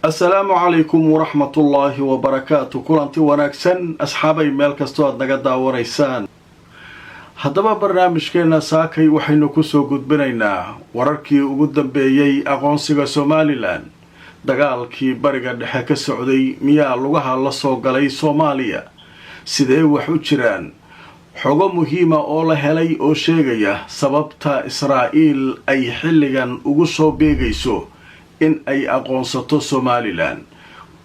السلام عليكم ورحمة الله وبركاته كلانتي wanaagsan asxaabay meel kasto aad naga daawanaysaan haddaba barnaamijkeena saakay waxaynu ku soo gudbinaynaa wararkii ugu dambeeyay aqoonsiga Somaliland dagaalkii bariga dhexe ka socday miyaa lugaha la soo galay Soomaaliya sidee wax u jiraan xogo muhiima oo la helay oo sheegaya sababta Israa'iil ay xilligan ugu soo beegayso in ay aqoonsato Somaliland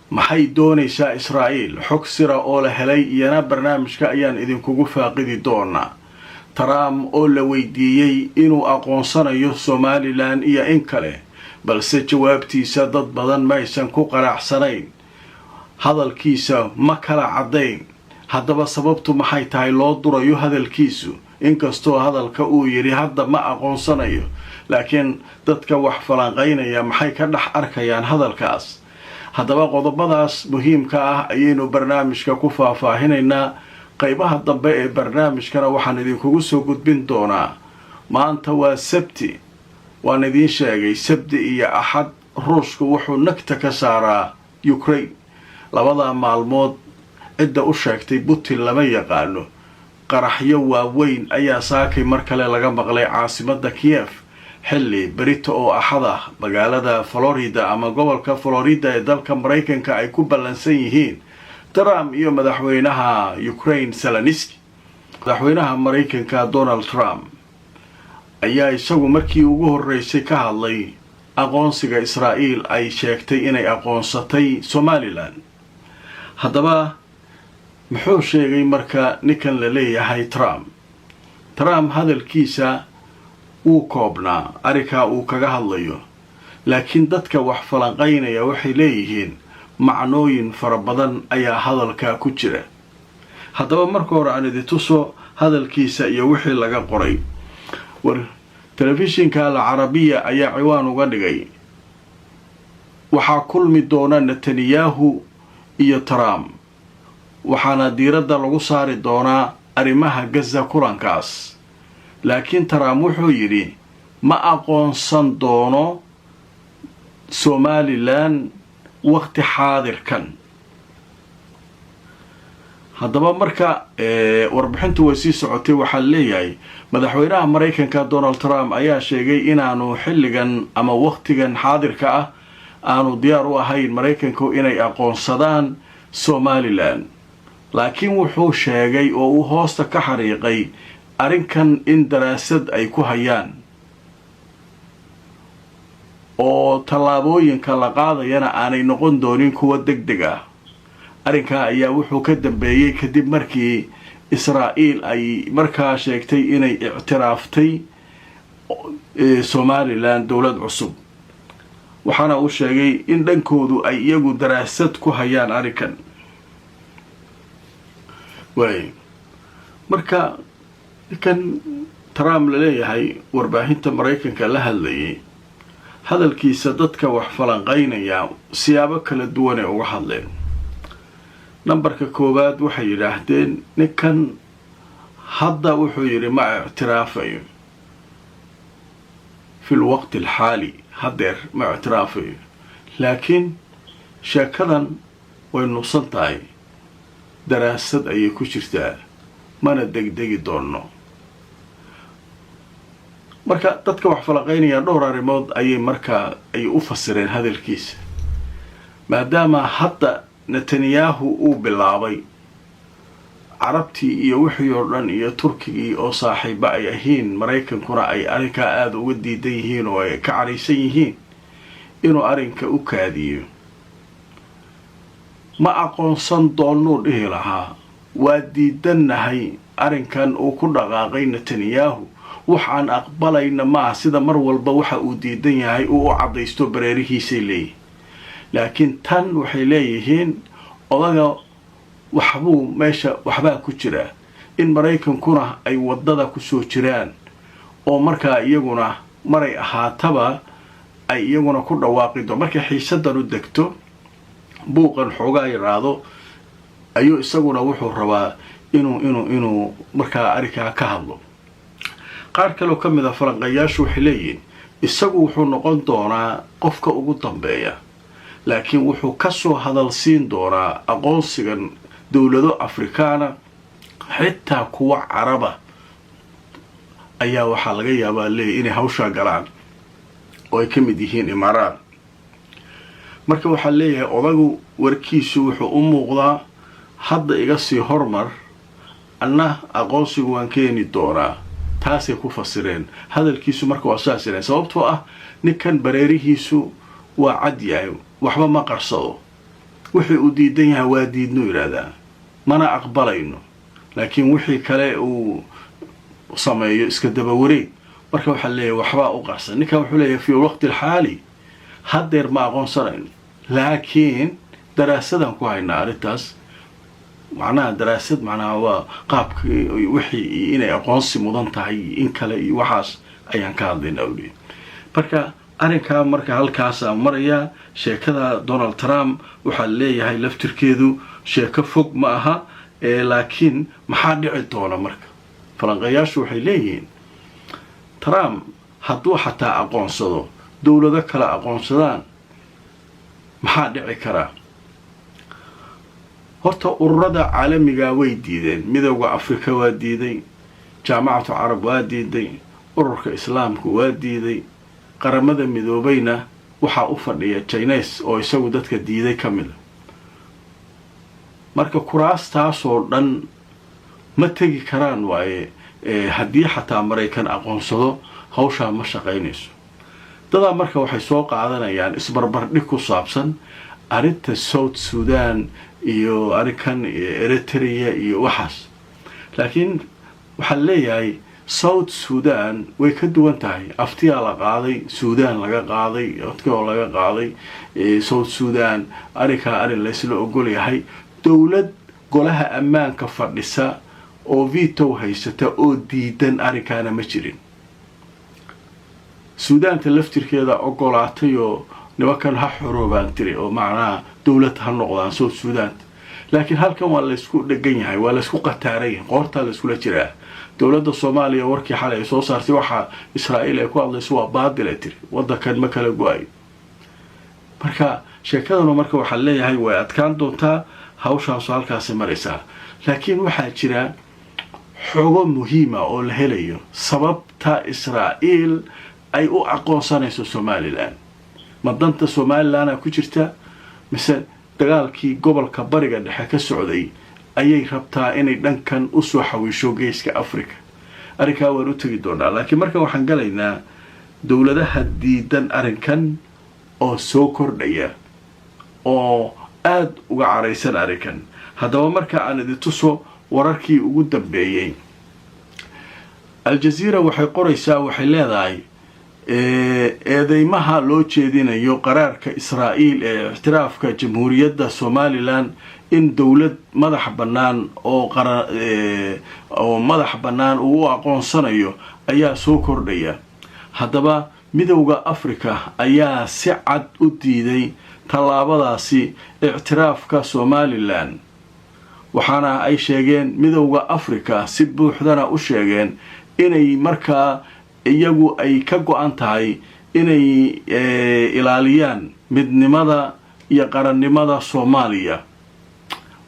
maxay doonaysaa Israa'iil xog sira oo la helay iyana barnaamijka ayaan idinkugu faaqidi doonaa Trump oo la weydiiyay inuu aqoonsanayo Somaliland iyo in kale balse jawaabtiisa dad badan ma aysan ku qanacsanayn hadalkiisa ma kala cadayn haddaba sababtu maxay tahay loo durayo hadalkiisu inkastoo hadalka uu yiri hadda ma aqoonsanayo laakiin dadka wax falanqaynaya maxay ka dhex arkayaan hadalkaas haddaba qodobadaas muhiimka ah ayaynu barnaamijka ku faahfaahinaynaa qaybaha dambe ee barnaamijkana waxaan idinkugu soo gudbin doonaa maanta waa sabti waan idiin sheegay sabti iyo axad ruushku wuxuu nagta ka saaraa Ukraine labada maalmood cidda u sheegtay Putin lama yaqaano qaraxyo waaweyn ayaa saakay mar kale laga maqlay caasimadda Kiev xilli berito oo axada magaalada Florida ama gobolka Florida ee dalka Mareykanka ay ku ballansan yihiin Trump iyo madaxweynaha Ukraine Zelensky madaxweynaha Mareykanka Donald Trump ayaa isagu markii ugu horeysay ka hadlay aqoonsiga Israa'iil ay sheegtay inay aqoonsatay Somaliland haddaba muxuu sheegay marka ninkan la leeyahay Trump hadalkiisa uu koobnaa arrinka uu kaga hadlayo laakiin dadka wax falanqaynaya waxay leeyihiin macnooyin fara badan ayaa hadalka ku jira haddaba marka hore aan idin tuso hadalkiisa iyo wixii laga qoray war telefishinka Al-Arabiya ayaa ciwaan uga dhigay waxaa kulmi doona Netanyahu iyo Trump waxaana diiradda lagu saari doonaa arrimaha Gaza kulankaas laakiin Trump wuxuu yiri ma aqoonsan doono Somaliland waqti xaadirkan haddaba marka warbixintu way sii socotay waxaa leeyahay madaxweynaha Mareykanka Donald Trump ayaa sheegay inaanu xilligan ama waqtigan xaadirka ah aanu diyaar u ahayn Mareykanku inay aqoonsadaan Somaliland laakiin wuxuu sheegay oo uu hoosta ka xariiqay arrinkan in daraasad ay ku hayaan oo tallaabooyinka la qaadayana aanay noqon doonin kuwa degdeg ah arrinka ayaa wuxuu ka dambeeyay kadib markii Israa'iil ay markaa sheegtay inay ictiraaftay Somaliland dawlad cusub waxaana uu sheegay in dhankoodu ay iyagu daraasad ku hayaan arrinkan marka kan Trump la leeyahay warbaahinta Mareykanka la hadlayay hadalkiisa dadka wax falanqaynaya siyaabo kala duwan uga hadleen nambarka koowaad waxay yiraahdeen ninkan hadda wuxuu yiri ma ictiraafayo fil waqti alxaali hadeer ma ictiraafayo laakiin sheekadan way nuusan tahay daraasad ayay ku jirtaa mana degdegi doono marka dadka wax falanqaynaya dhowr arrimood ayay markaa ay u fasireen hadalkiisa maadaama hadda Netanyahu uu bilaabay carabtii iyo wixii oo dhan iyo turkigii oo saaxiiba ay ahiin Mareykankuna ay arrinka aad uga diidan yihiin oo ay ka caraysan yihiin inuu arrinka u kaadiyo ma aqoonsan doono dhihi lahaa waa diidanahay arrinkan uu ku dhaqaaqay Netanyahu waxaan aqbalayna ma sida mar walba waxa uu diidan yahay uu cadaysto bareerihiisa leeyahay laakiin tan waxay leeyihiin odaga waxbaa ku jira in Mareykankuna ay wadada ku soo jiraan oo markaa iyaguna maray ahaataba ay iyaguna ku dhawaaqi markay xiisadan u degto buuqan xoogaa yiraahdo ayuu isaguna wuxuu rabaa inuu markaa arrinka ka hadlo qaar kale oo kamid ah falanqayaashu waxay leeyihiin isagu wuxuu noqon doonaa qofka ugu dambeeya laakiin wuxuu kasoo hadal siin doonaa aqoonsigan dowlado afrikaana xitaa kuwa caraba ayaa waxaa laga yaabaa leeyahy inay hawshaa galaan oo ay ka mid yihiin imaaraat. marka waxaa leeyahay odagu warkiisu wuxuu u muuqdaa hadda iga sii hormar anna aqoonsigu waan keeni doonaa, taasay ku fasireen hadalkiisu. marka waa saas yahay sababtoo ah ninkan bareerihiisu waa cad yahay, waxba ma qarsado, wixii uu diidan yahay waa diidnu yidhaahdaa, mana aqbalayno, laakiin wixii kale uu sameeyo iska daba wareeg. marka waxaa leeyahay waxbaa u qarsan. ninkan wuxuu leeyahay fi waqti alxaali haddeer ma aqoonsanayno, laakiin daraasadaan ku haynaa arrintaas. macnaha daraasad macnaha waa qaabkii wixii inay aqoonsi mudan tahay in kale iyo waxaas ayaan ka hadlaynaa weli. marka arrinkaa marka halkaasaa marayaa. sheekada Donald Trump waxaa leeyahay laftirkeedu sheeko fog ma aha, laakiin maxaa dhici doona marka? falanqeeyaashu waxay leeyihiin Trump hadduu xataa aqoonsado dowlado kale aqoonsadaan maxaa dhici karaa? horta ururada caalamiga way diideen. midowga Afrika waa diiday, jaamacatu carab waa diiday, ururka islaamku waa diiday, qaramada midoobayna waxaa u fadhiya Chinese oo isagu dadka diiday ka mid a. marka kuraastaasoo dhan ma tegi karaan waaye. haddii xataa Maraykan aqoonsado hawshaa ma shaqaynayso. dadaa marka waxay soo qaadanayaan isbarbardhig ku saabsan arrinta South Sudan iyo arrinkan Eritrea iyo waxaas. laakiin waxaa leeyahay South Sudan way ka duwan tahay. aftiyaa la qaaday, Sudan laga qaaday, odkoo laga qaaday. South Sudan arrinkaa arrin laysla ogol yahay. dowlad golaha ammaanka fadhisa oo veto haysata oo diidan arrinkaana ma jirin. Suudaanta laftirkeeda ogolaatay oo nimankan ha xoroobaan tiri oo macnaha dowlad ha noqdaan South Sudan. laakiin halkan waa la isku dhagan yahay, waa la isku qataaray, qoorta la isku la jiraa. dowladda Soomaaliya warkii xalay soo saartay waxa Israa'iil ay ku hadlayso waa baadil ay tiri, wadankan ma kala go'ay. marka sheekadana marka waxa leeyahay way adkaan doontaa, hawshaas halkaas maraysaa. laakiin waxaa jira xogo muhiim ah oo la helayo sababta Israa'iil ay u aqoonsanayso Somaliland. ma danta Somaliland ku jirta mise dagaalkii gobolka bariga dhexe ka socday ayay rabtaa inay dhankan u soo xawiisho geeska Afrika? arrinkaa waan u tagi doonaa. laakiin marka waxaan galaynaa dowladaha diidan arrinkan oo soo kordhaya oo aad uga caraysan arrinkan. haddaba marka aan idin tuso wararkii ugu dambeeyay, Al-Jazeera waxay qoraysaa, waxay leedahay eedeymaha loo jeedinayo qaraarka Israa'iil ee ixtiraafka jamhuuriyadda Somaliland in dowlad madax bannaan oo madax bannaan uu aqoonsanayo ayaa soo kordhaya. haddaba midowga Afrika ayaa si cad u diiday tallaabadaasi ictiraafka Somaliland, waxaana ay sheegeen midowga Afrika si buuxdana u sheegeen inay markaa iyagu ay ka go'an tahay inay ilaaliyaan midnimada iyo qarannimada Soomaaliya.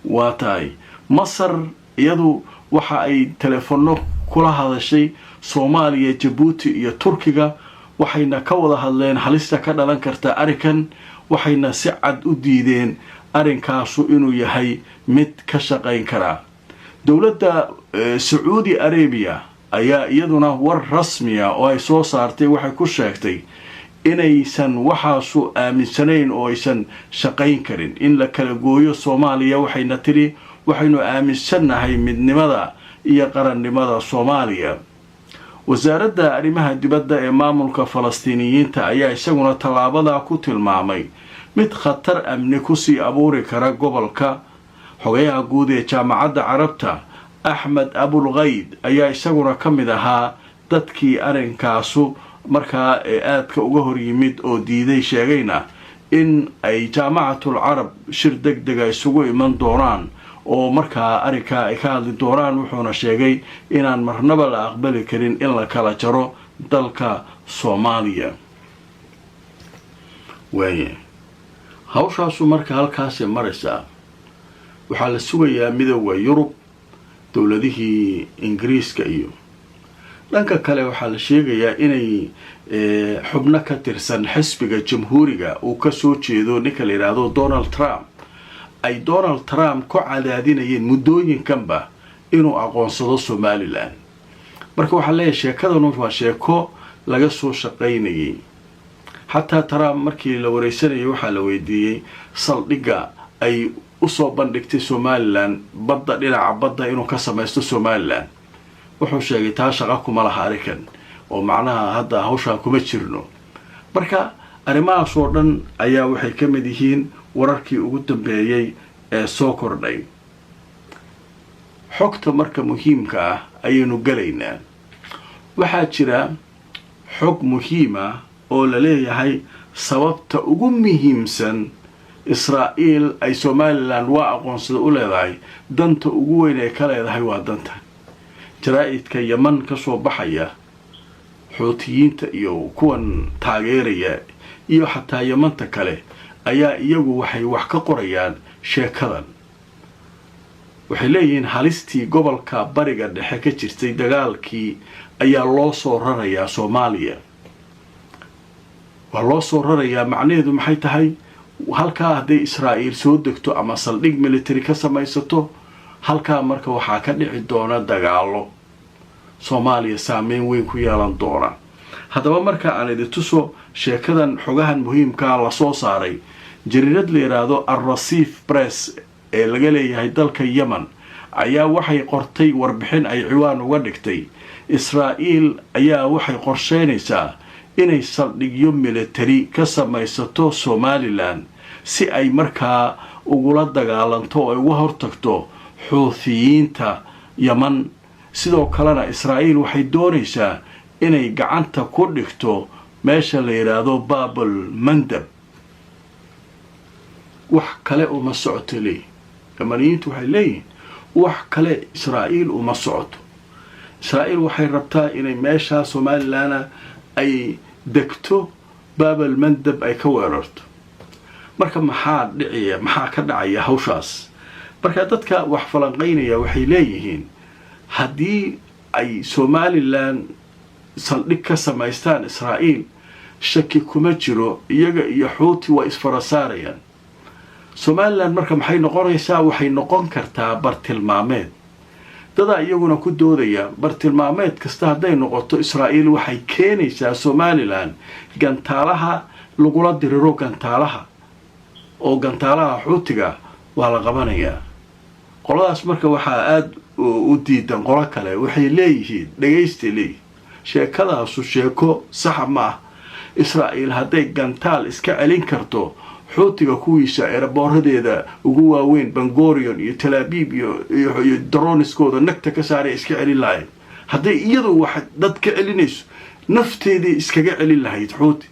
waa tahay Masar iyadu waxa ay telefono kula hadashay Soomaaliya, Djibouti iyo Turkiga, waxayna ka wada hadleen halista ka dhalan karta arrinkan, waxayna si cad u diideen arrinkaasu inuu yahay mid ka shaqayn kara. dowladda Saudi Arabia ayaa iyaduna war rasmi ah oo ay soo saartay waxay ku sheegtay inaysan waxaasu aaminsanayn oo aysan shaqayn karin in la kala gooyo Soomaaliya. waxayna tiri waxaynu aaminsanahay midnimada iyo qarannimada Soomaaliya. wasaaradda arrimaha dibadda ee maamulka Falastiiniyiinta ayaa isaguna tallaabada ku tilmaamay mid khatar amni ku sii abuuri kara gobolka. xogayaha guud ee jaamacadda carabta Ahmed Abul Ghaid ayaa isaguna ka mid ahaa dadkii arrinkaasu markaa aadka uga hor yimid oo diiday, sheegayna in ay jaamacatul carab shir degdega isugu iman doonaan oo markaa arrinkaa ay ka hadli doonaan. wuxuuna sheegay inaan marnaba la aqbali karin in la kala jaro dalka Soomaaliya. waaye hawshaasu marka halkaasay maraysaa. waxaa la sugayaa midowga Yurub, dowladihii Ingiriiska iyo dhanka kale waxaa la sheegayaa inay xubno ka tirsan xisbiga jamhuuriga uu ka soo jeedo ninka la yiraahdo Donald Trump ay Donald Trump ku cadaadinayeen muddooyinkanba inuu aqoonsado Somaliland. marka waxaa leeyahay sheekadan waa sheeko laga soo shaqaynayay. xataa Trump markii la wareysanayay waxaa la weydiiyey saldhiga ay u soo bandhigtay Somaliland badda dhinaca badda inuu ka samaysto Somaliland. wuxuu sheegay taa shaqo kuma laha arikan oo macnaha hadda hawshan kuma jirno. marka arrimahaas oo dhan ayaa waxay ka mid yihiin wararkii ugu dambeeyay ee soo kordhay. xogta marka muhiimka ah ayaynu galaynaa. waxaa jira xog muhiim ah oo la leeyahay sababta ugu muhiimsan Israa'iil ay Somaliland waa aqoonsada u leedahay danta ugu weyn ee ka leedahay waa danta jaraa'idka Yemen ka soo baxaya Xuutiyiinta iyo kuwan taageeraya iyo xataa Yemanta kale ayaa iyagu waxay wax ka qorayaan sheekadan. waxay leeyihiin halistii gobolka bariga dhexe ka jirtay dagaalkii ayaa loo soo rarayaa Soomaaliya. waa loo soo rarayaa macnaheedu maxay tahay halkaa hadday Israa'iil soo degto ama saldhig military ka samaysato halkaa marka waxaa ka dhici doona dagaalo Soomaaliya saameyn weyn ku yeelan doona. haddaba marka aan idin tuso sheekadan xogahan muhiimka la soo saaray jariirad la yiraahdo Al-Rasif Press ee laga leeyahay dalka Yemen ayaa waxay qortay warbixin ay ciwaan uga dhigtay Israa'iil ayaa waxay qorsheynaysaa inay saldhigyo military ka samaysato Somaliland si ay markaa ugula dagaalanto oo uga hortagto Xuutiyiinta Yemen. sidoo kalena Israa'iil waxay doonaysaa inay gacanta ku dhigto meesha la yiraahdo Bab al-Mandab. wax kale uma socoto leeyahay Yemeniyiintu waxay leeyihiin wax kale Israa'iil uma socoto. Israa'iil waxay rabtaa inay meesha Somaliland ay degto Bab al-Mandab ay ka weerarto. marka maxaa ka dhacaya hawshaas? marka dadka wax falanqeynaya waxay leeyihiin haddii ay Somaliland saldhig ka samaystaan Israa'iil shaki kuma jiro iyaga iyo Xuuti waa isfarasaarayaan. Somaliland marka maxay noqonaysaa? waxay noqon kartaa bartilmaameed. dada iyaguna ku doodaya bartilmaameed kasta hadday noqoto Israa'iil waxay keenaysaa Somaliland gantaalaha lagula diriro gantaalaha oo gantaalaha Xuutiga waa la qabanayaa. qoladaas marka waxaa aad u diidan qolo kale waxay leeyihiin dhageysteelay sheekadaasu sheeko sax ma ah. Israa'iil hadday gantaal iska celin karto Xuutiga kuwiisa eeraboorradeeda ugu waaweyn Ben Gurion iyo Tel Aviv iyo droniskooda nagta ka saaray iska celin lahayd. hadday iyadu wax dad ka celinayso nafteedii iskaga celin lahayd Xuuti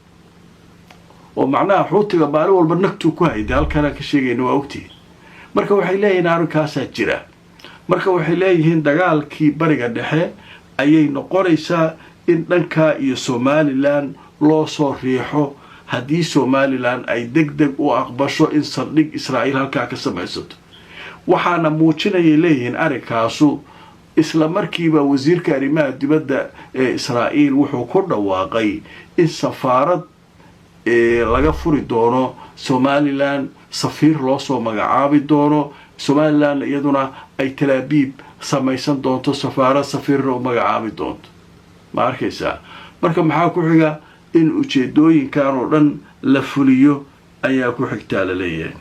oo macnaha Xuutiga baal walba nagtu ku hayday halkana ka sheegayna waa ogtii. marka waxay leeyihiin arrinkaas jira. marka waxay leeyihiin dagaalkii bariga dhexe ayay noqonaysaa in dhanka iyo Somaliland loo soo riixo haddii Somaliland ay degdeg u aqbasho in saldhig Israa'iil halkaa ka samaysato. waxaana muujinayay leeyihiin arrinkaasu isla markiiba wasiirka arrimaha dibadda ee Israa'iil wuxuu ku dhawaaqay in safaarad laga furi doono Somaliland, safiir loo soo magacaabi doono Somaliland iyaduna ay Tel Aviv samaysan doonto safaarad safiir loo magacaabi doonto. ma arkaysaa? marka maxaa ku xiga in ujeedooyinkan oo dhan la fuliyo ayaa ku xigtaa la leeyahay.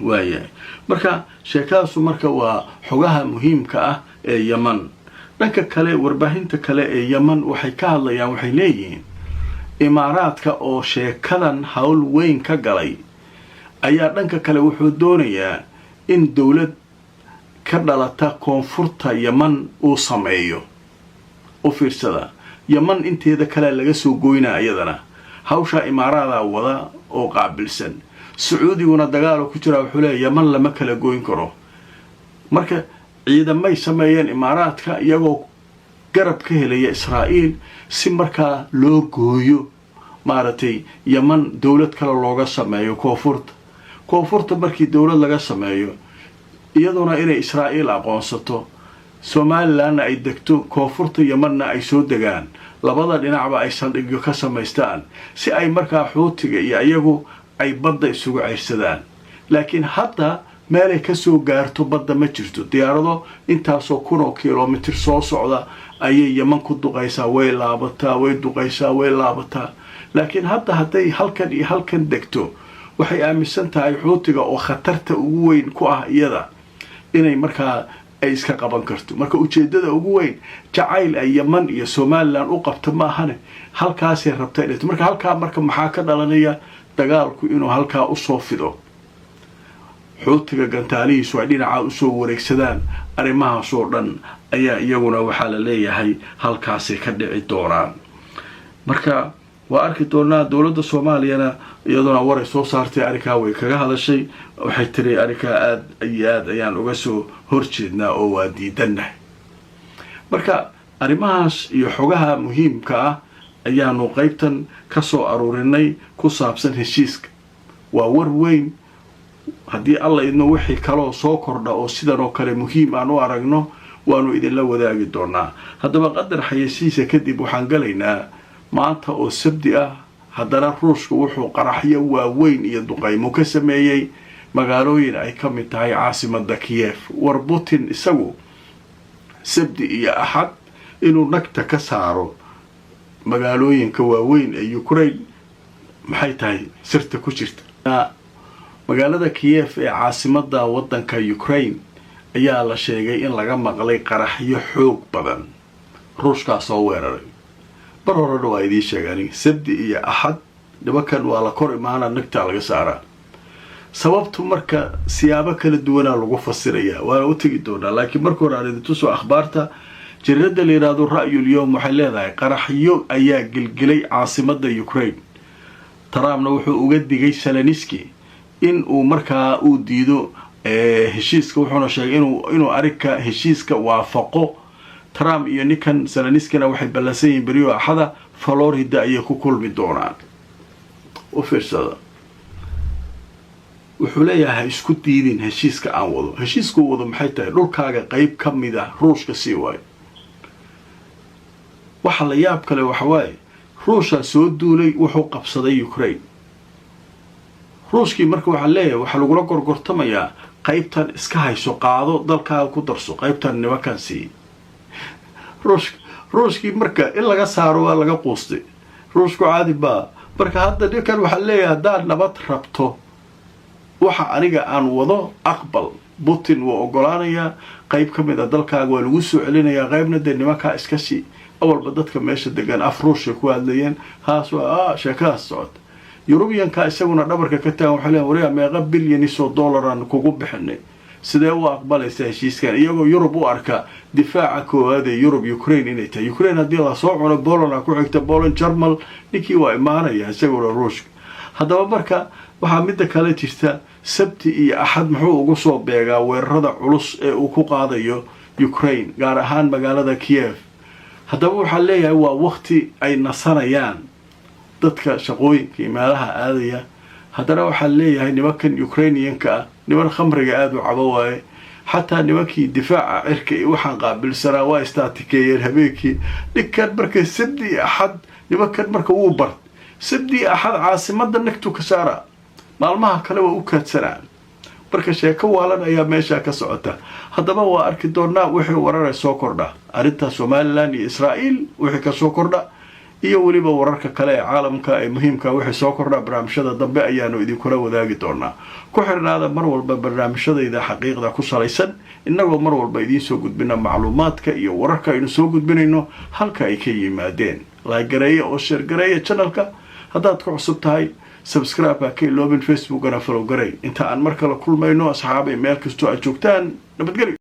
waayahay marka sheekadaasu marka waa xogaha muhiimka ah ee Yemen. dhanka kale warbaahinta kale ee Yemen waxay ka hadlayaan waxay leeyihiin Imaaraadka oo sheekadan hawl weyn ka galay ayaa dhanka kale wuxuu doonayaa in dawlad ka dhalata koonfurta Yemen uu sameeyo. u fiirsada Yemen inteeda kale laga soo gooynaa iyadana hawsha Imaaraadka wada oo qaabilsan. Sacuudiguna dagaal ku jira wuxuu leeyahay Yemen lama kala gooyn karo. marka ciidamay sameeyeen Imaaraadka iyagoo garab ka helaya Israa'iil si markaa loo gooyo maaragtay yaman dowlad kale looga sameeyo koonfurta markii dowlad laga sameeyo iyaduna inay israa'iil aqoonsato somalilandna ay degto koonfurta yamanna ay soo degaan labada dhinacba ay saldhigyo ka samaystaan si ay markaa xuutiga iyo iyagu ay badda isugu ceyrsadaan laakiin hadda meelay ka soo gaarto badda ma jirto diyaarado intaasoo 1,000 kilomitir soo socda ayay yaman ku duqaysaa way laabataa way duqaysaa way laabataa laakiin hadda hadday halkan iyo halkan degto waxay aaminsan tahay xuutiga oo khatarta ugu weyn ku ah iyada inay markaa ay iska qaban karto marka ujeedada ugu weyn jacayl ay yaman iyo somaliland u qabto ma ahane halkaasay rabtaa inay marka halkaa marka maxaa ka dhalanaya dagaalku inuu halkaa u soo fido xuutiga gantaalihiisu ay dhinaca u soo wareegsadaan arrimahaas oo dhan ayaa iyaguna waxaa la leeyahay halkaasay ka dhici doonaan marka waa arki doonaa dowladda soomaaliyana iyaduna waray soo saartay arrinkaa way kaga hadashay waxay tiri arrinkaa aad iyo aad ayaan uga soo horjeednaa oo waa diidannahay marka arrimahaas iyo xogaha muhiimka ah ayaanu qaybtan ka soo aruurinay ku saabsan heshiiska waa war weyn haddii alla idno wixii kaloo soo kordha oo sidan oo kale muhiim aan u aragno waanu idinla wadaagi doonaa haddaba qadar xayeysiisa kadib waxaan galaynaa maanta oo sabti ah haddana ruushku wuxuu qaraxyo waaweyn iyo duqaymo ka sameeyey magaalooyin ay ka mid tahay caasimadda Kiev war Putin isagu sabti iyo axad inuu nagta ka saaro magaalooyinka waaweyn ee Ukraine maxay tahay sirta ku jirta magaalada Kiev ee caasimadda waddanka Ukraine ayaa la sheegay in laga maqlay qaraxyo xoog badan ruushka soo weeraray barorada waa idin sheegani sabti iyo axad nimankan waa la kor imaana nagta laga saaraa sababtu marka siyaabo kala duwan lagu fasiraya waa u tagi doonaa laakiin marka hore aan idin soo akhbaarta jirada la yiraahdo ra'yul yawm waxay leedahay qaraxyo ayaa gilgilay caasimadda Ukraine Trumpna wuxuu uga digay Zelensky in uu markaa uu diido heshiiska wuxuuna sheegay inuu arrinka heshiiska waafaqo Trump iyo ninkan Zelenskyna waxay ballansan yihiin bariyo axada Florida ay ku kulmi doonaan u fiirsada wuxuu leeyahay isku diidin heshiiska aan wado heshiisku wado maxay tahay dhulkaaga qayb ka mid ah ruushka sii waay waxa la yaab kale waxa waaye ruushka soo duulay wuxuu qabsaday Ukraine ruushkii marka waxa leeyahay waxa lagu gorgortamayaa qaybtan iska hayso qaado dalkaaga ku darso qaybtan nimankan sii ruushkii marka in laga saaro waa laga quustay ruushku caadi baa marka hadda ninkan waxa leeyahay haddaad nabad rabto waxa aniga aan wado aqbal Putin wuu ogolaanayaa qayb ka mid ah dalkaaga waa lagu soo celinayaa qaybna de nimanka iska sii awalba dadka meesha degan afruushka ku hadlayeen haas waa sheekaas socod European-ka isaguna dhabarka ka taagan waxa leeyahay wariga meeqa bilyan $1 kugu bixinay sidee u aqbalaysaa heshiiskan iyagoo Yurub u arka difaaca koowaad ee Yurub Ukraine inay tahay Ukraine hadii la soo cuno Poland ku xigta Poland German ninkii waa imaanaya isagoo ruushka haddaba marka waxaa mid kale jirta sabti iyo axad muxuu ugu soo beegaa weerarada culus ee uu ku qaadayo Ukraine gaar ahaan magaalada Kiev haddaba waxa leeyahay waa waqti ay nasanayaan dadka shaqooyinka meelaha aadaya haddana waxa leeyahay nimankan Ukrainianka niman khamriga aad u cabo waaye xataa nimankii difaaca cirka iyo waxaan qaabilsanaa waa istaatikeeyeen habeenkii ninkan marka sabti iyo axad nimankan marka uu bar sabti iyo axad caasimadda nagtu ka saara maalmaha kale waa u kaadsanaan marka sheeko waalan ayaa meesha ka socota haddaba waa arki doonaa wixii warar soo kordha arrinta Somaliland iyo Israa'iil wixii ka soo kordha iyo waliba wararka kale ee caalamka ee muhiimka wixii soo kordha barnaamijyada dambe ayaanu idin kula wadaagi doonaa ku xirnaada mar walba barnaamijyada xaqiiqda ku salaysan inagoo mar walba idin soo gudbina macluumaadka iyo wararka aynu soo gudbinayno halka ay ka yimaadeen like gareeyo oo share gareeyo channelka haddaad ku cusub tahay subscribe ka iloobin Facebook-ana follow gareey inta aan mar kale kulmayno asxaabay meel kastoo aad joogtaan nabadgelyo